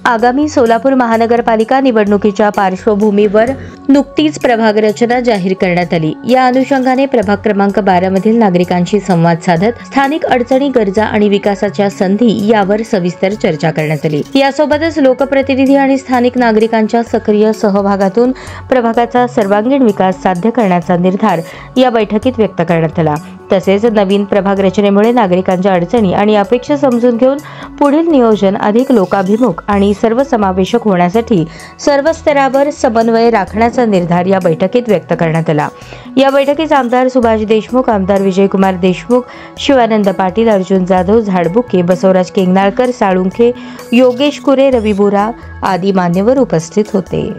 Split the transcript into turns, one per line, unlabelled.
आगामी सोलापूर महानगरपालिका निवडणुकीच्या पार्श्वभूमीवर नुकतीच प्रभाग रचना जाहीर करण्यात आली। या अनुषंगाने प्रभाग क्रमांक 12 मधील नागरिकांशी संवाद साधत स्थानिक अडचणी, गरजा आणि विकासाच्या संधी यावर सविस्तर चर्चा करण्यात आली। यासोबतच लोकप्रतिनिधी आणि स्थानिक नागरिकांच्या सक्रिय सहभागातून प्रभागाचा सर्वांगीण विकास साध्य करण्याचा निर्धार या बैठकीत व्यक्त करण्यात आला। तसेच नवीन प्रभाग रचनेमुळे नागरिकांच्या अडचणी आणि अपेक्षा समजून घेऊन पुढील नियोजन अधिक लोकाभिमुख आणि सर्वसमावेशक होण्यासाठी सर्व स्तरावर समन्वय राखण्याचा निर्धार या बैठकीत व्यक्त करण्यात आला। या बैठकीत आमदार सुभाष देशमुख, आमदार विजयकुमार देशमुख, शिवानंद पाटील, अर्जुन जाधव, झाडबुके, बसवराज केंगनाळकर, साळुंखे, योगेश कुरे, रवी बोरा आदी मान्यवर उपस्थित होते।